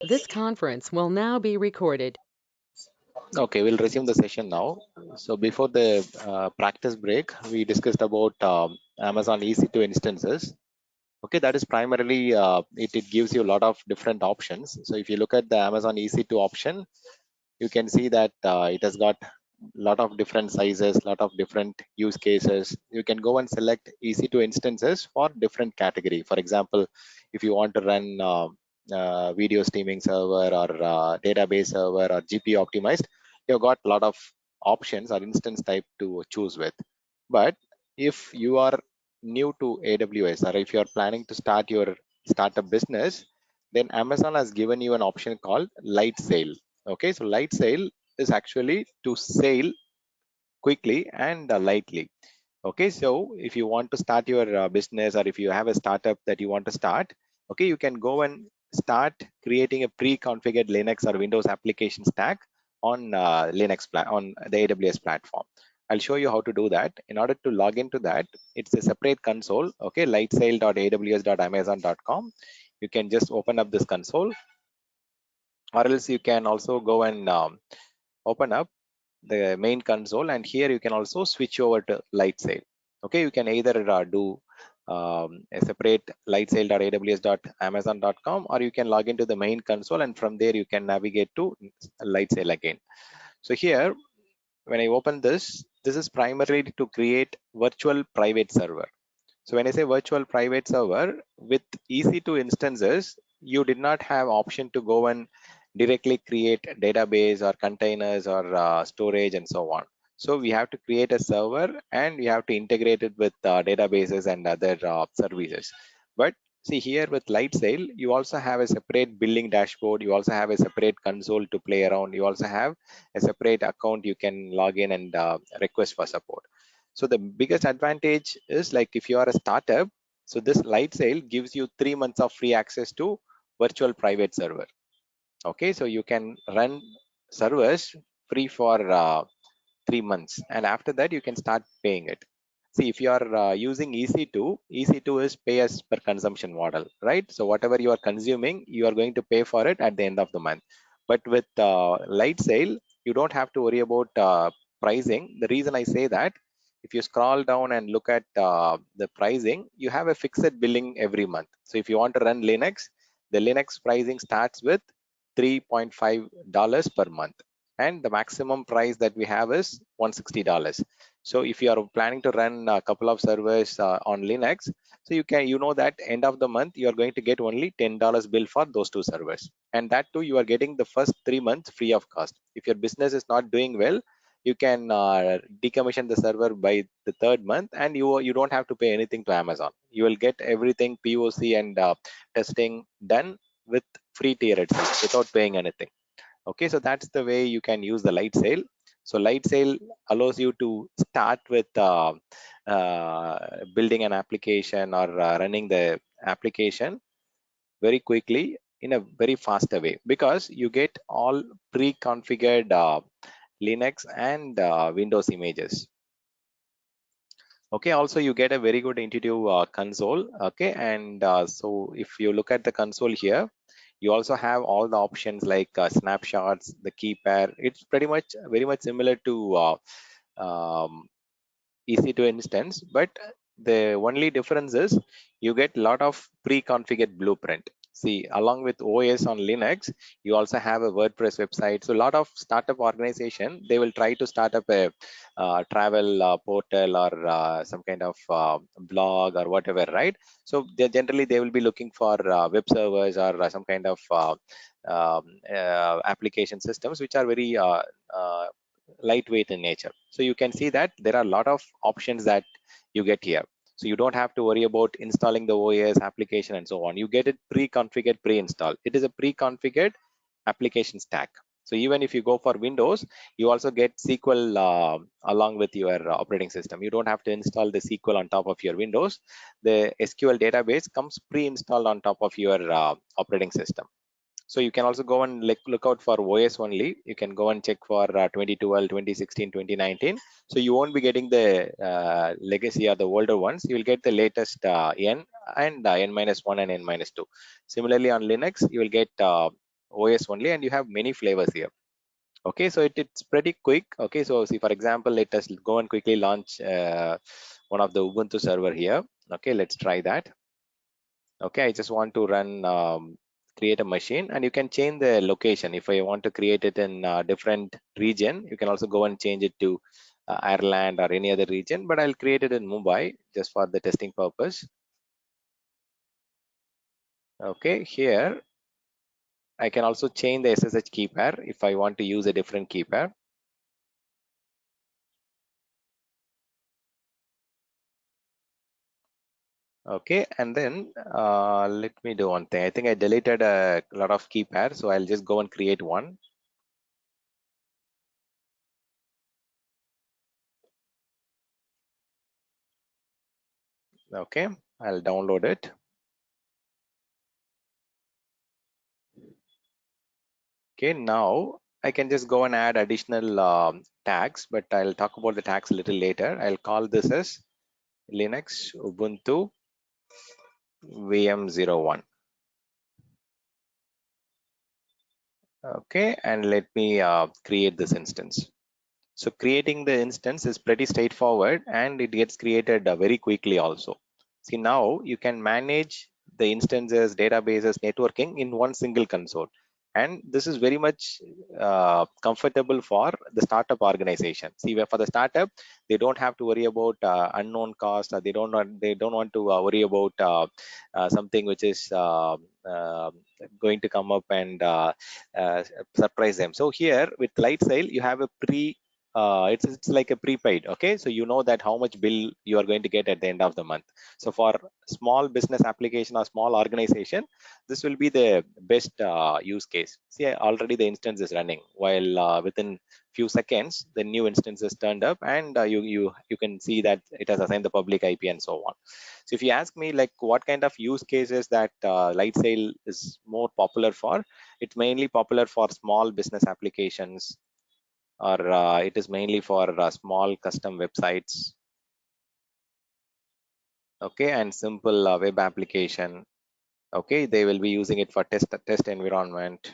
This conference will now be recorded. Okay, we'll resume the session now. So before the practice break, we discussed about Amazon EC2 instances. Okay, that is primarily it gives you a lot of different options. So if you look at the Amazon EC2 option, you can see that it has got a lot of different sizes, lot of different use cases. You can go and select EC2 instances for different category. For example, if you want to run video streaming server or database server or GPU optimized, you've got a lot of options or instance type to choose with. But if you are new to AWS or if you are planning to start your startup business, then Amazon has given you an option called LightSail. Okay, so LightSail is actually to sail quickly and lightly. Okay, so if you want to start your business or if you have a startup that you want to start, okay, you can go and start creating a pre-configured Linux or Windows application stack on on the AWS platform. I'll show you how to do that. In order to log into that, it's a separate console. Okay, lightsail.aws.amazon.com. You can just open up this console, or else you can also go and open up the main console, and here you can also switch over to LightSail. Okay, you can either do a separate lightsail.aws.amazon.com, or you can log into the main console, and from there you can navigate to LightSail again. So here, when I open this, this is primarily to create virtual private server. So when I say virtual private server with EC2 instances, you did not have option to go and directly create a database or containers or storage and so on. So we have to create a server and we have to integrate it with databases and other services. But see here with LightSail, you also have a separate billing dashboard. You also have a separate console to play around. You also have a separate account you can log in and request for support. So the biggest advantage is, like, if you are a startup, so this LightSail gives you 3 months of free access to virtual private server. Okay, so you can run servers free for 3 months, and after that you can start paying it. See, if you are using EC2, EC2 is pay as per consumption model, right? So whatever you are consuming, you are going to pay for it at the end of the month. But with LightSail, you don't have to worry about pricing. The reason I say that, if you scroll down and look at the pricing, you have a fixed billing every month. So if you want to run Linux, the Linux pricing starts with $3.5 per month, and the maximum price that we have is $160. So if you are planning to run a couple of servers on Linux, so you know that end of the month you are going to get only $10 bill for those two servers, and that too you are getting the first 3 months free of cost. If your business is not doing well, you can decommission the server by the third month, and you don't have to pay anything to Amazon. You will get everything POC and testing done with free tier itself without paying anything. Okay, so that's the way you can use the LightSail. So LightSail allows you to start with building an application or running the application very quickly in a very faster way, because you get all pre-configured Linux and Windows images. Okay, also you get a very good intuitive console. Okay, and so if you look at the console here, you also have all the options like snapshots, the key pair. It's pretty much very much similar to EC2 instance, but the only difference is you get a lot of pre-configured blueprint. See, along with OS on Linux, you also have a WordPress website. So a lot of startup organization, they will try to start up a travel portal or some kind of blog or whatever, right? So they will be looking for web servers or some kind of application systems which are very lightweight in nature. So you can see that there are a lot of options that you get here. So you don't have to worry about installing the OS application and so on. You get it pre-configured, pre-installed. It is a pre-configured application stack. So even if you go for Windows, you also get SQL along with your operating system. You don't have to install the SQL on top of your Windows. The SQL database comes pre-installed on top of your operating system. So you can also go and look out for OS only. You can go and check for 2012, 2016, 2019. So you won't be getting the legacy or the older ones. You will get the latest N and N-1 and N-2. Similarly on Linux, you will get OS only, and you have many flavors here. Okay, so it's pretty quick. Okay, so see, for example, let us go and quickly launch one of the Ubuntu server here. Okay, let's try that. Okay, I just want to run create a machine, and you can change the location. If I want to create it in a different region, you can also go and change it to Ireland or any other region, but I'll create it in Mumbai just for the testing purpose. Okay, here I can also change the SSH key pair if I want to use a different key pair. Okay, and then let me do one thing. I think I deleted a lot of key pairs, so I'll just go and create one. Okay, I'll download it. Okay, now I can just go and add additional tags, but I'll talk about the tags a little later. I'll call this as Linux Ubuntu VM01. Okay, and let me create this instance. So creating the instance is pretty straightforward, and it gets created very quickly also. See, now you can manage the instances, databases, networking in one single console. And this is very much comfortable for the startup organization. See, where for the startup, they don't have to worry about unknown cost. They don't want to worry about something which is going to come up and uh, surprise them. So here with LightSail, you have a it's like a prepaid. Okay, so you know that how much bill you are going to get at the end of the month. So for small business application or small organization, this will be the best use case. See, already the instance is running, while within few seconds the new instance is turned up, and you can see that it has assigned the public IP and so on. So if you ask me like what kind of use cases that LightSail is more popular for, it's mainly popular for small business applications, or it is mainly for small custom websites. Okay, and simple web application. Okay, they will be using it for test environment.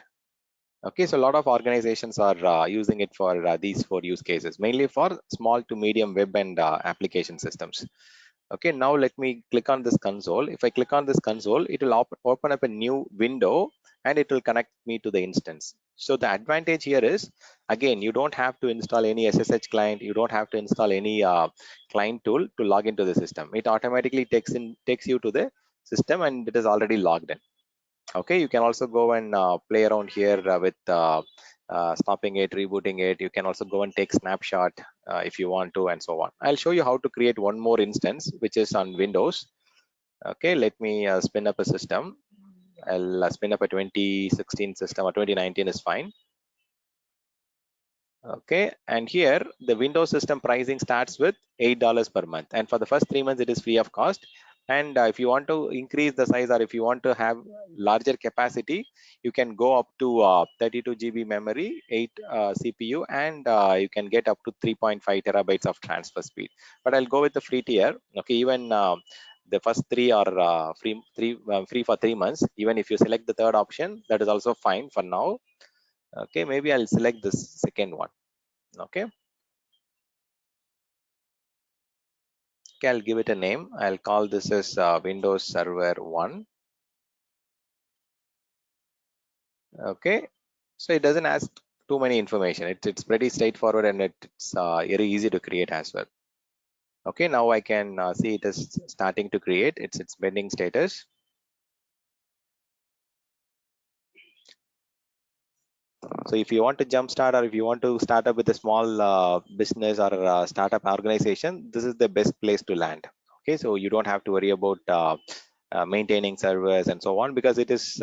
Okay, so a lot of organizations are using it for these four use cases, mainly for small to medium web and application systems. Okay, now let me click on this console. If I click on this console, it will open up a new window, and it will connect me to the instance. So the advantage here is, again, you don't have to install any SSH client. You don't have to install any client tool to log into the system. It automatically takes you to the system, and it is already logged in. Okay, you can also go and play around here with stopping it, rebooting it. You can also go and take snapshot if you want to, and so on. I'll show you how to create one more instance which is on Windows. Okay, let me spin up a system. I'll spin up a 2016 system, or 2019 is fine. Okay, and here the Windows system pricing starts with $8 per month, and for the first 3 months it is free of cost. And if you want to increase the size, or if you want to have larger capacity, you can go up to 32 GB memory, 8 CPU, and you can get up to 3.5 terabytes of transfer speed. But I'll go with the free tier. Okay, even the first three are free for 3 months. Even if you select the third option, that is also fine for now. Okay, maybe I'll select this second one. Okay, I'll give it a name. I'll call this as Windows Server 1. Okay, so it doesn't ask too many information. It's pretty straightforward, and it's very easy to create as well. Okay, now I can see it is starting to create. It's pending status. So if you want to jumpstart, or if you want to start up with a small business or startup organization, this is the best place to land. Okay, so you don't have to worry about maintaining servers and so on, because it is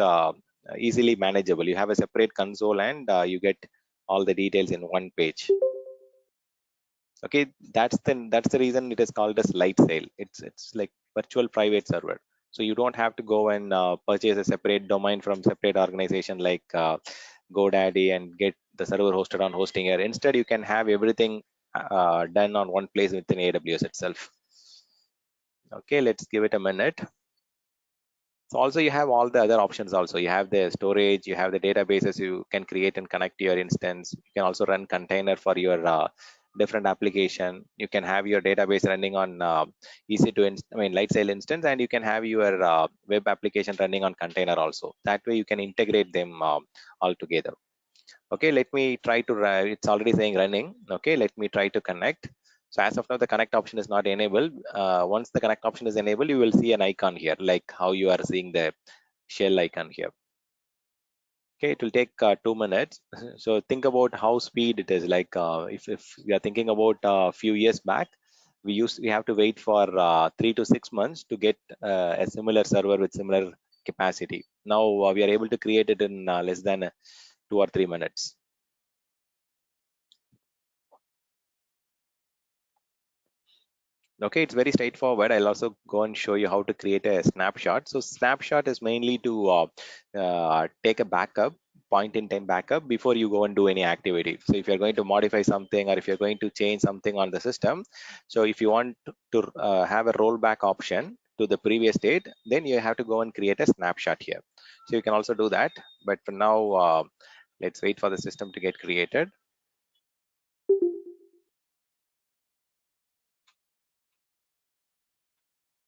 easily manageable. You have a separate console, and you get all the details in one page. Okay, that's the reason it is called as LightSail. It's like virtual private server. So you don't have to go and purchase a separate domain from separate organization like GoDaddy and get the server hosted on hosting here. Instead, you can have everything done on one place within AWS itself. Okay, let's give it a minute. So also you have all the other options also. You have the storage, you have the databases you can create and connect to your instance. You can also run container for your different application. You can have your database running on LightSail instance, and you can have your web application running on container also. That way you can integrate them all together. Okay, let me try to, it's already saying running. Okay, let me try to connect. So as of now, the connect option is not enabled. Once the connect option is enabled, you will see an icon here, like how you are seeing the shell icon here. Okay, it will take 2 minutes. So think about how speed it is. Like if we are thinking about a few years back, we have to wait for 3 to 6 months to get a similar server with similar capacity. Now we are able to create it in less than 2 or 3 minutes. Okay, it's very straightforward. I'll also go and show you how to create a snapshot. So snapshot is mainly to take a backup, point in time backup before you go and do any activity. So if you're going to modify something or if you're going to change something on the system, so if you want to have a rollback option to the previous state, then you have to go and create a snapshot here. So you can also do that. But for now, let's wait for the system to get created.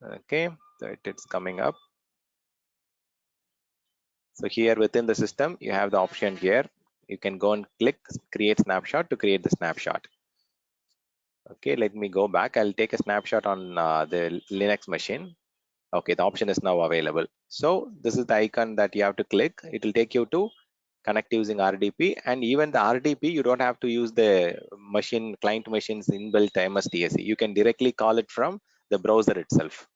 Okay, so it's coming up. So here within the system, you have the option here. You can go and click create snapshot to create the snapshot. Okay, let me go back. I'll take a snapshot on the Linux machine. Okay, the option is now available. So this is the icon that you have to click. It will take you to connect using RDP, and even the RDP, you don't have to use the machine client machine's inbuilt MSDSE. You can directly call it from the browser itself.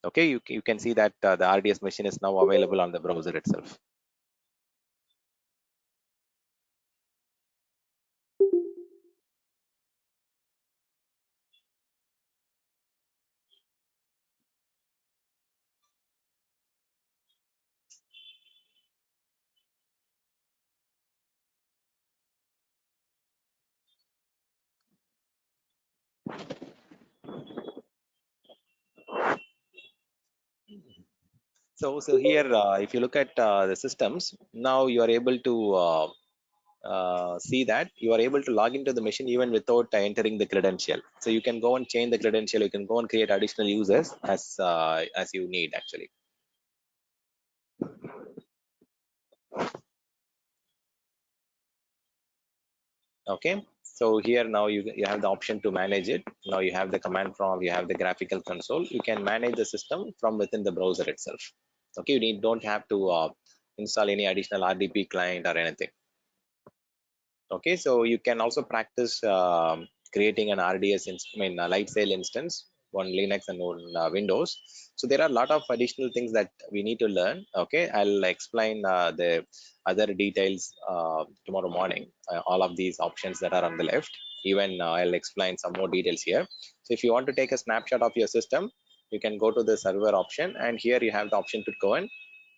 Okay, you can see that the RDS machine is now available on the browser itself. So here, if you look at the systems, now you are able to see that you are able to log into the machine even without entering the credential. So you can go and change the credential. You can go and create additional users as you need actually. Okay. So here now you have the option to manage it. Now you have the command prompt. You have the graphical console. You can manage the system from within the browser itself. Okay. Don't have to install any additional RDP client or anything. Okay, so you can also practice creating an RDS, LightSail instance on Linux and on Windows. So there are a lot of additional things that we need to learn. Okay, I'll explain the other details tomorrow morning. All of these options that are on the left. Even I'll explain some more details here. So if you want to take a snapshot of your system, you can go to the server option, and here you have the option to go and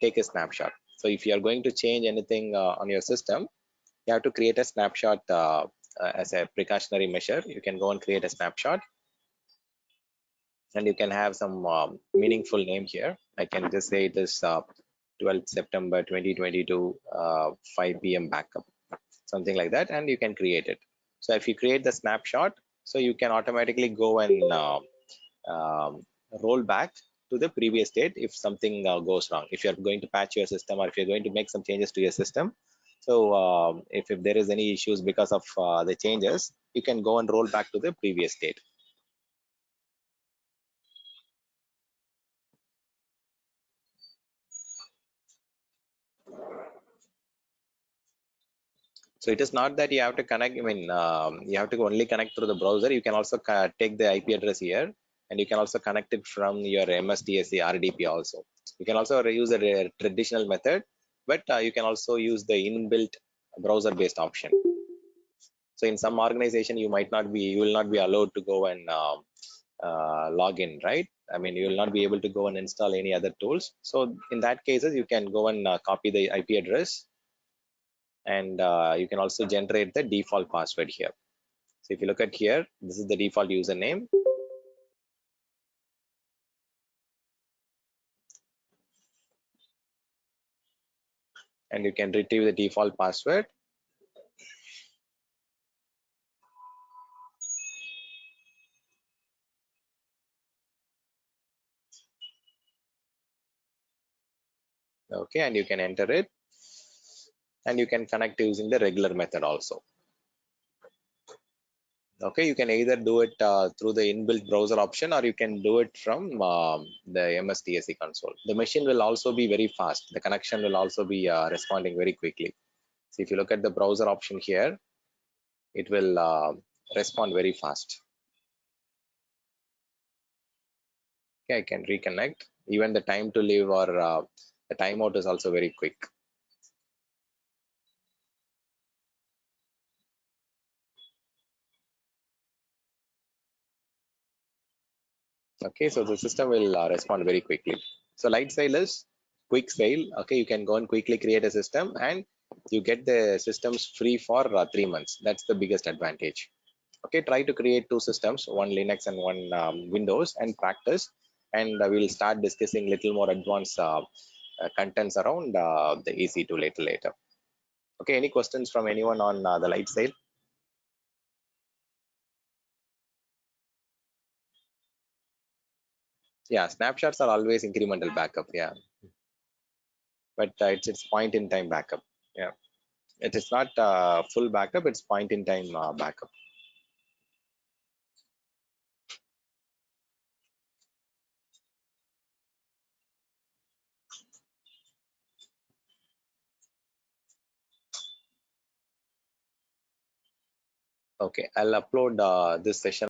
take a snapshot. So if you are going to change anything on your system, you have to create a snapshot as a precautionary measure. You can go and create a snapshot, and you can have some meaningful name here. I can just say it is 12th September 2022 5 p.m. backup, something like that, and you can create it. So if you create the snapshot, so you can automatically go and um, roll back to the previous state if something goes wrong. If you're going to patch your system, or if you're going to make some changes to your system, so if there is any issues because of the changes, you can go and roll back to the previous state. So it is not that you have to connect, you have to only connect through the browser. You can also take the IP address here, and you can also connect it from your MSDSC RDP also. You can also use a traditional method, but you can also use the inbuilt browser based option. So in some organization, you will not be allowed to go and log in, right? I mean, you will not be able to go and install any other tools. So in that cases, you can go and copy the IP address, and you can also generate the default password here. So if you look at here, this is the default username. and you can retrieve the default password. Okay, and you can enter it, and you can connect using the regular method also. Okay, you can either do it through the inbuilt browser option, or you can do it from the MSTSC console. The machine will also be very fast. The connection will also be responding very quickly. So if you look at the browser option here, it will respond very fast. Okay, I can reconnect. Even the time to leave or the timeout is also very quick. Okay, so the system will respond very quickly. So LightSail is quick sale. Okay, you can go and quickly create a system, and you get the systems free for 3 months. That's the biggest advantage. Okay, try to create two systems, one Linux and one Windows, and practice. And we'll start discussing little more advanced contents around the EC2 later. Okay, any questions from anyone on the LightSail? Yeah, snapshots are always incremental backup. Yeah, but it's point in time backup. Yeah, it is not full backup. It's point in time backup. Okay, I'll upload this session